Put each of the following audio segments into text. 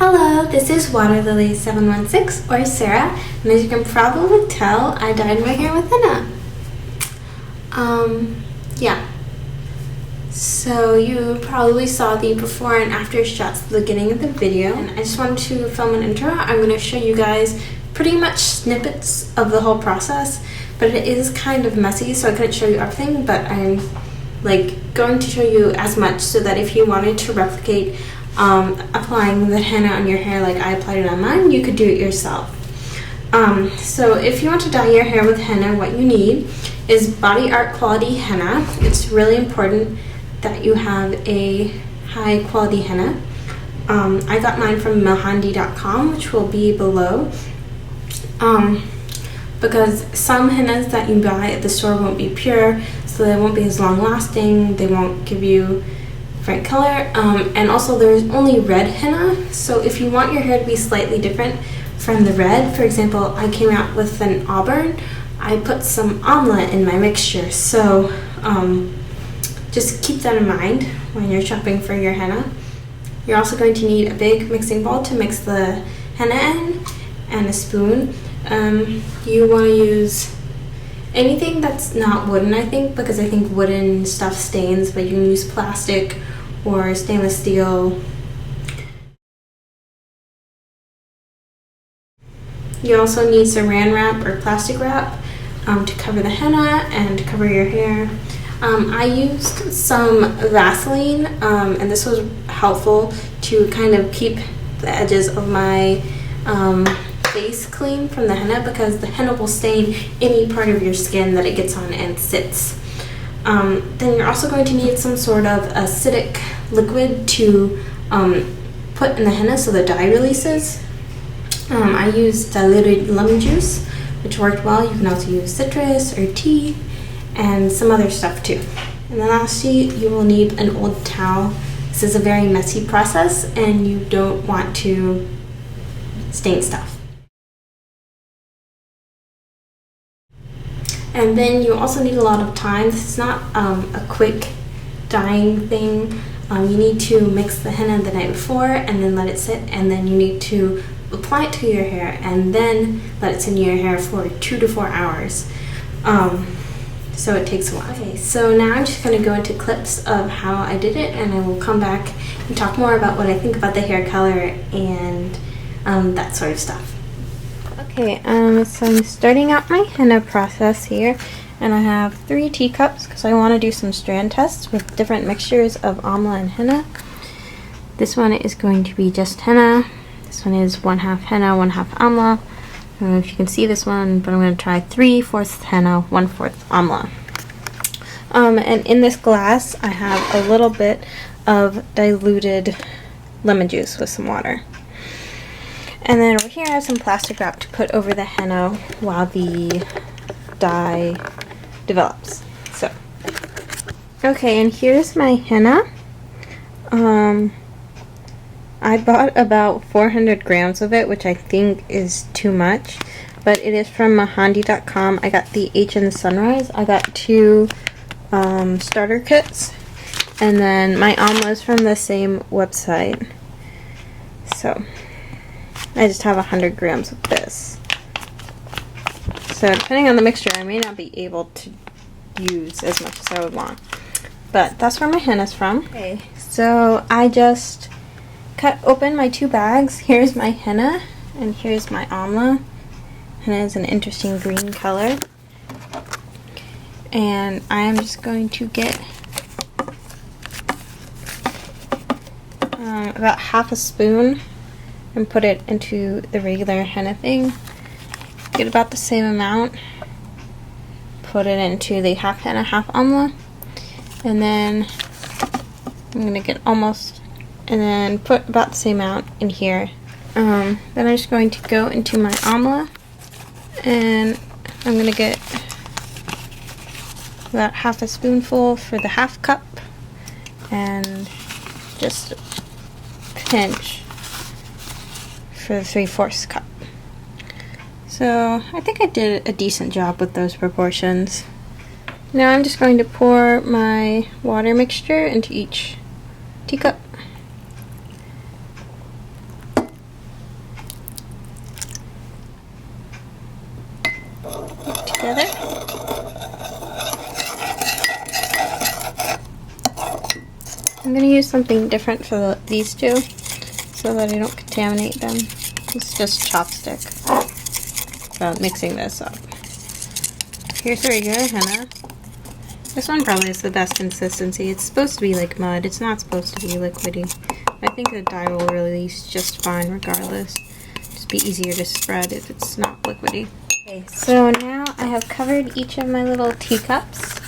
Hello, this is Waterlily716 or Sarah, and as you can probably tell, I dyed my hair with henna. Yeah. So you probably saw the before and after shots at the beginning of the video, and I just wanted to film an intro. I'm going to show you guys pretty much snippets of the whole process, but it is kind of messy, so I couldn't show you everything, but I'm going to show you as much so that if you wanted to replicate applying the henna on your hair like I applied it on mine, you could do it yourself. So if you want to dye your hair with henna, what you need is body art quality henna. It's really important that you have a high quality henna. I got mine from mahandi.com, which will be below, because some hennas that you buy at the store won't be pure, so they won't be as long lasting, they won't give you different color, and also there's only red henna, so if you want your hair to be slightly different from the red, for example, I came out with an Auburn, I put some amla in my mixture, so just keep that in mind when you're shopping for your henna. You're also going to need a big mixing bowl to mix the henna in, and a spoon. You want to use anything that's not wooden, I think, because I think wooden stuff stains, but you can use plastic or stainless steel. You also need saran wrap or plastic wrap to cover the henna and to cover your hair. I used some Vaseline, and this was helpful to kind of keep the edges of my face clean from the henna, because the henna will stain any part of your skin that it gets on and sits. Then you're also going to need some sort of acidic liquid to put in the henna so the dye releases. I used diluted lemon juice, which worked well. You can also use citrus or tea and some other stuff too. And then lastly, you will need an old towel. This is a very messy process and you don't want to stain stuff. And then you also need a lot of time. This is not a quick dyeing thing. You need to mix the henna the night before and then let it sit, and then you need to apply it to your hair and then let it sit in your hair for 2 to 4 hours. So it takes a while. Okay, so now I'm just going to go into clips of how I did it, and I will come back and talk more about what I think about the hair color and that sort of stuff. Okay, so I'm starting out my henna process here, and I have 3 teacups because I want to do some strand tests with different mixtures of amla and henna. This one is going to be just henna. This one is 1/2 henna, 1/2 amla. I don't know if you can see this one, but I'm going to try 3/4 henna, 1/4 amla. And in this glass, I have a little bit of diluted lemon juice with some water. And then over here I have some plastic wrap to put over the henna while the dye develops. So, okay, and here's my henna. I bought about 400 grams of it, which I think is too much, but it is from mahandi.com. I got the H in the Sunrise. I got 2 starter kits, and then my amla is from the same website. So I just have 100 grams of this. So depending on the mixture, I may not be able to use as much as I would want. But that's where my henna's from. Okay, so I just cut open my 2 bags. Here's my henna, and here's my amla. Henna is an interesting green color. And I am just going to get about 1/2 spoon and put it into the regular henna thing. Get about the same amount. Put it into the 1/2 henna, 1/2 amla. And then I'm going to get almost, and then put about the same amount in here. Then I'm just going to go into my amla, and I'm going to get about 1/2 spoonful for the 1/2 cup, and just a pinch for the 3/4 cup. So I think I did a decent job with those proportions. Now I'm just going to pour my water mixture into each teacup. I'm going to use something different for these two so that I don't contaminate them. It's just chopstick about mixing this up. Here's the regular henna. This one probably is the best consistency. It's supposed to be like mud. It's not supposed to be liquidy. I think the dye will release just fine regardless. Just be easier to spread if it's not liquidy. Okay, so now I have covered each of my little teacups.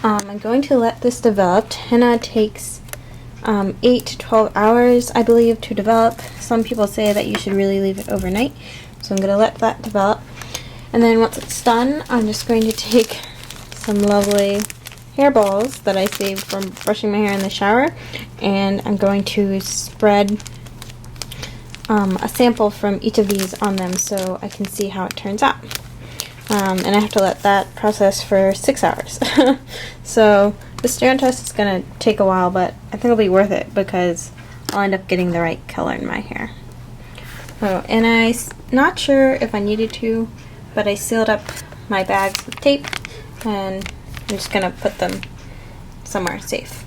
I'm going to let this develop. Henna takes 8 to 12 hours, I believe, to develop. Some people say that you should really leave it overnight. So I'm going to let that develop. And then once it's done, I'm just going to take some lovely hairballs that I saved from brushing my hair in the shower, and I'm going to spread a sample from each of these on them so I can see how it turns out. And I have to let that process for 6 hours. So the strand test is going to take a while, but I think it'll be worth it because I'll end up getting the right color in my hair. Oh, and I'm not sure if I needed to, but I sealed up my bags with tape, and I'm just going to put them somewhere safe.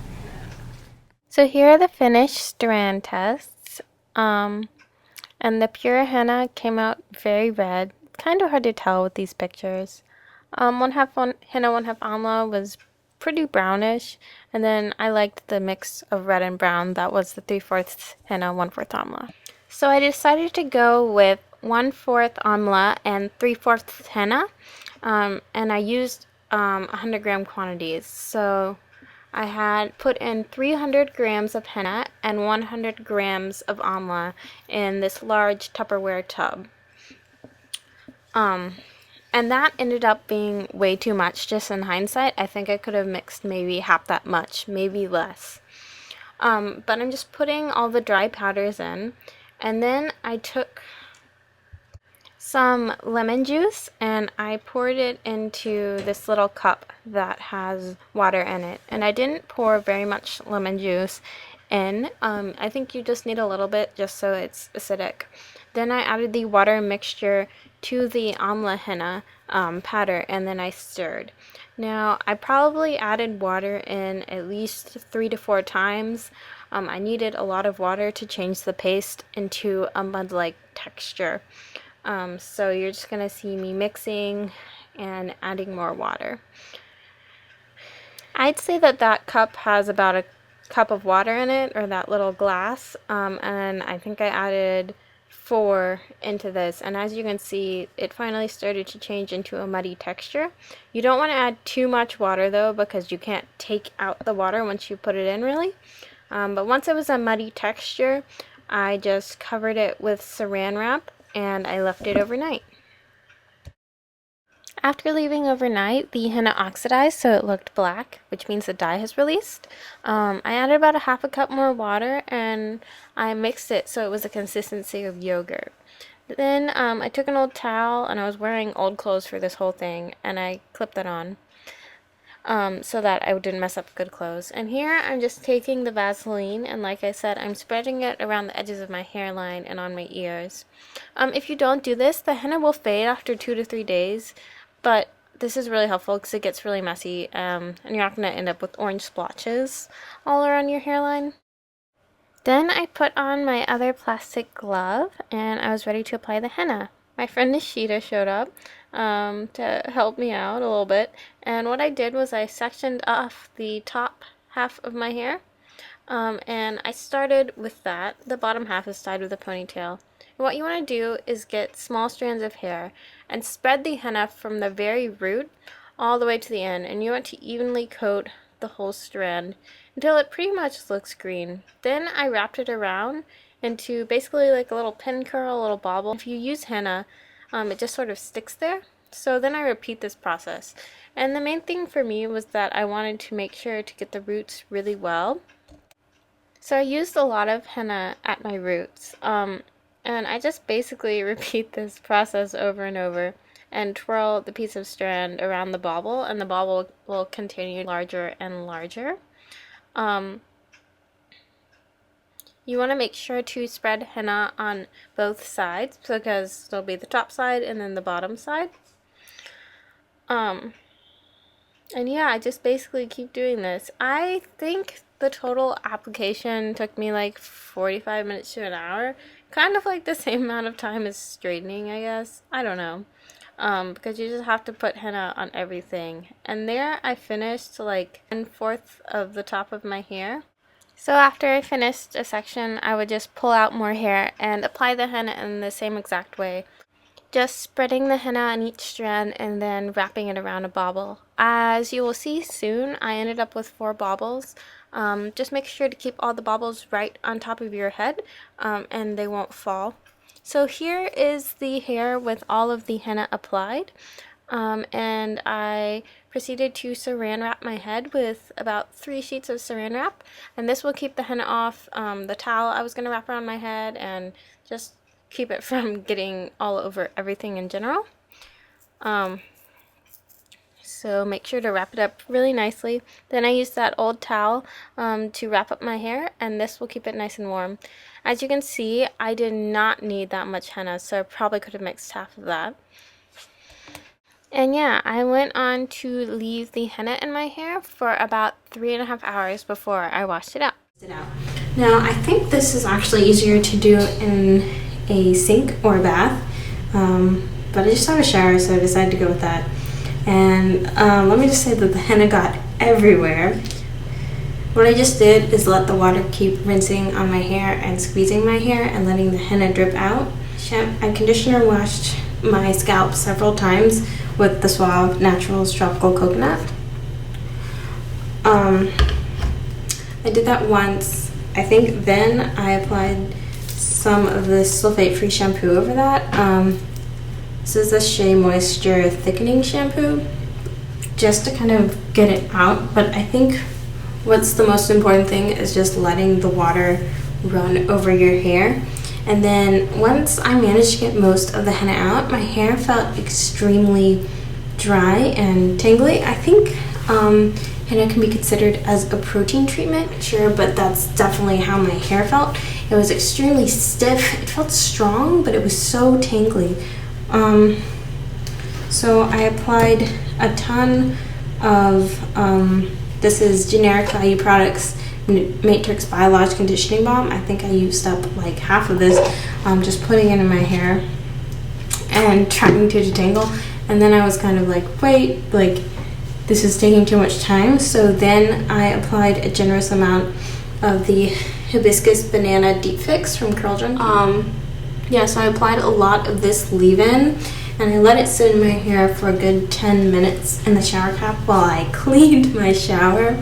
So here are the finished strand tests. And the pure henna came out very red. Kind of hard to tell with these pictures. One half henna, one half amla was pretty brownish, and then I liked the mix of red and brown. That was the 3/4 henna, 1/4 amla. So I decided to go with 1/4 amla and 3/4 henna, and I used 100 gram quantities. So I had put in 300 grams of henna and 100 grams of amla in this large Tupperware tub. And that ended up being way too much. Just in hindsight, I think I could have mixed maybe half that much, maybe less. But I'm just putting all the dry powders in, and then I took some lemon juice and I poured it into this little cup that has water in it. And I didn't pour very much lemon juice in. I think you just need a little bit just so it's acidic. Then I added the water mixture to the amla henna powder, and then I stirred. Now I probably added water in at least 3 to 4 times. I needed a lot of water to change the paste into a mud-like texture. So you're just going to see me mixing and adding more water. I'd say that that cup has about a cup of water in it, or that little glass, and I think I added 4 into this, and as you can see, it finally started to change into a muddy texture. You don't want to add too much water though, because you can't take out the water once you put it in really. But once it was a muddy texture, I just covered it with saran wrap and I left it overnight. After leaving overnight, the henna oxidized so it looked black, which means the dye has released. I added about a half a cup more water and I mixed it so it was the consistency of yogurt. Then I took an old towel, and I was wearing old clothes for this whole thing, and I clipped that on so that I didn't mess up good clothes. And here I'm just taking the Vaseline, and like I said, I'm spreading it around the edges of my hairline and on my ears. If you don't do this, the henna will fade after 2 to 3 days, but this is really helpful because it gets really messy, and you're not going to end up with orange splotches all around your hairline. Then I put on my other plastic glove, and I was ready to apply the henna. My friend Nishita showed up to help me out a little bit, and what I did was I sectioned off the top half of my hair, and I started with that. The bottom half is tied with a ponytail. And what you want to do is get small strands of hair and spread the henna from the very root all the way to the end, and you want to evenly coat the whole strand until it pretty much looks green. Then I wrapped it around into basically like a little pin curl, a little bobble. If you use henna, it just sort of sticks there. So then I repeat this process. And the main thing for me was that I wanted to make sure to get the roots really well. So I used a lot of henna at my roots. And I just basically repeat this process over and over and twirl the piece of strand around the bobble, and the bobble will continue larger and larger. You want to make sure to spread henna on both sides, because there'll be the top side and then the bottom side. And yeah, I just basically keep doing this. I think the total application took me like 45 minutes to an hour. Kind of like the same amount of time as straightening, I guess. I don't know. Because you just have to put henna on everything. And there I finished like 1/4 of the top of my hair. So after I finished a section, I would just pull out more hair and apply the henna in the same exact way. Just spreading the henna on each strand and then wrapping it around a bauble. As you will see soon, I ended up with 4 baubles. Just make sure to keep all the baubles right on top of your head and they won't fall. So here is the hair with all of the henna applied. And I proceeded to saran wrap my head with about 3 sheets of saran wrap, and this will keep the henna off the towel I was going to wrap around my head and just keep it from getting all over everything in general. So make sure to wrap it up really nicely. Then I used that old towel to wrap up my hair, and this will keep it nice and warm. As you can see, I did not need that much henna, so I probably could have mixed half of that. And yeah, I went on to leave the henna in my hair for about 3.5 hours before I washed it out. Now, I think this is actually easier to do in a sink or a bath, but I just had a shower, so I decided to go with that. And let me just say that the henna got everywhere. What I just did is let the water keep rinsing on my hair and squeezing my hair and letting the henna drip out. I conditioner washed my scalp several times with the Suave Naturals Tropical Coconut. I did that once. I think then I applied some of this sulfate-free shampoo over that. This is the Shea Moisture Thickening Shampoo, just to kind of get it out. But I think what's the most important thing is just letting the water run over your hair. And then once I managed to get most of the henna out, my hair felt extremely dry and tangly. I think henna can be considered as a protein treatment, sure, but that's definitely how my hair felt. It was extremely stiff. It felt strong, but it was so tangly. So I applied a ton of, this is Generic Value Products Matrix Biologically Conditioning Balm. I think I used up like half of this, just putting it in my hair and trying to detangle. And then I was kind of like, wait, like this is taking too much time. So then I applied a generous amount of the Hibiscus Banana Deep Fix from Curl Junkie. Yeah, so I applied a lot of this leave-in and I let it sit in my hair for a good 10 minutes in the shower cap while I cleaned my shower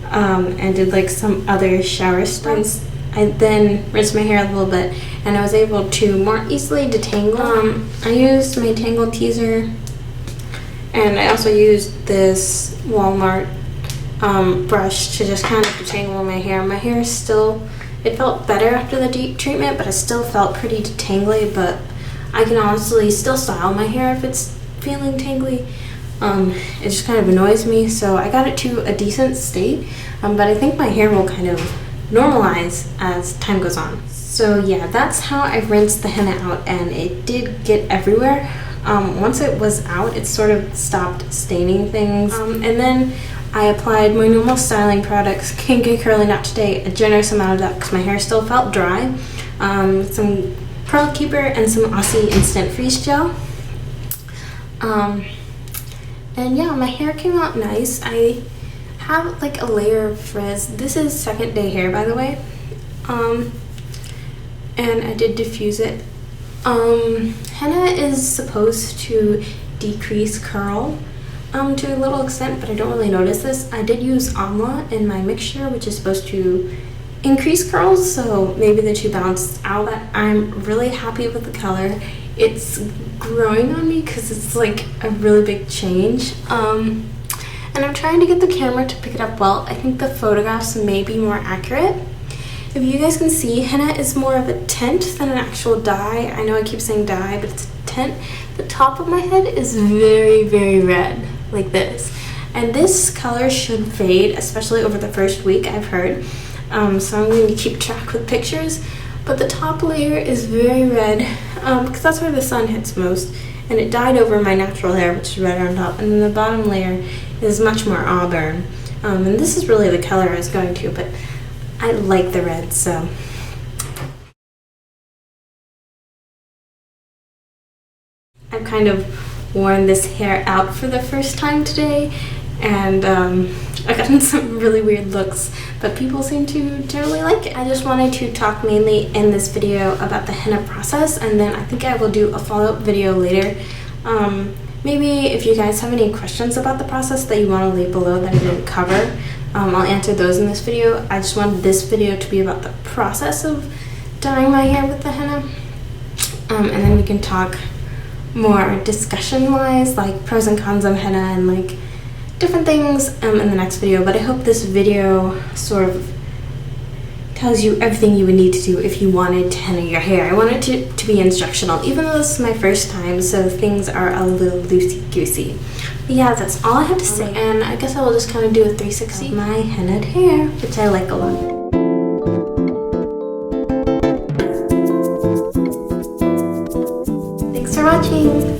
and did like some other shower stuff. I then rinsed my hair a little bit and I was able to more easily detangle. I used my Tangle Teaser and I also used this Walmart brush to just kind of detangle my hair. My hair is still, it felt better after the deep treatment, but it still felt pretty tangly, but I can honestly still style my hair if it's feeling tangly. It just kind of annoys me, so I got it to a decent state, but I think my hair will kind of normalize as time goes on. So yeah, that's how I rinsed the henna out, and it did get everywhere. Once it was out, it sort of stopped staining things, and then I applied my normal styling products, Kinky Curly Knot Today, a generous amount of that because my hair still felt dry, some Curl Keeper and some Aussie Instant Freeze Gel. And yeah, my hair came out nice. I have like a layer of frizz. This is second day hair, by the way. And I did diffuse it. Henna is supposed to decrease curl to a little extent, but I don't really notice this. I did use amla in my mixture, which is supposed to increase curls, so maybe the two balanced out. But I'm really happy with the color. It's growing on me because it's like a really big change. And I'm trying to get the camera to pick it up well. I think the photographs may be more accurate. If you guys can see, henna is more of a tint than an actual dye. I know I keep saying dye, but it's a tint. The top of my head is very, very red, like this. And this color should fade, especially over the first week, I've heard. So I'm going to keep track with pictures. But the top layer is very red, because that's where the sun hits most. And it dyed over my natural hair, which is red on top. And then the bottom layer is much more auburn. And this is really the color I was going to, but I like the red, so. I've kind of worn this hair out for the first time today, and I've gotten some really weird looks, but people seem to generally like it. I just wanted to talk mainly in this video about the henna process, and then I think I will do a follow-up video later. Maybe if you guys have any questions about the process that you want to leave below that I didn't cover, I'll answer those in this video. I just wanted this video to be about the process of dyeing my hair with the henna, and then we can talk more discussion-wise, like pros and cons of henna and like different things in the next video. But I hope this video sort of tells you everything you would need to do if you wanted to henna your hair. I wanted it to be instructional, even though this is my first time, so things are a little loosey-goosey. But yeah, that's all I have to say, and I guess I will just kind of do a 360 of my hennaed hair, which I like a lot. Thanks for watching!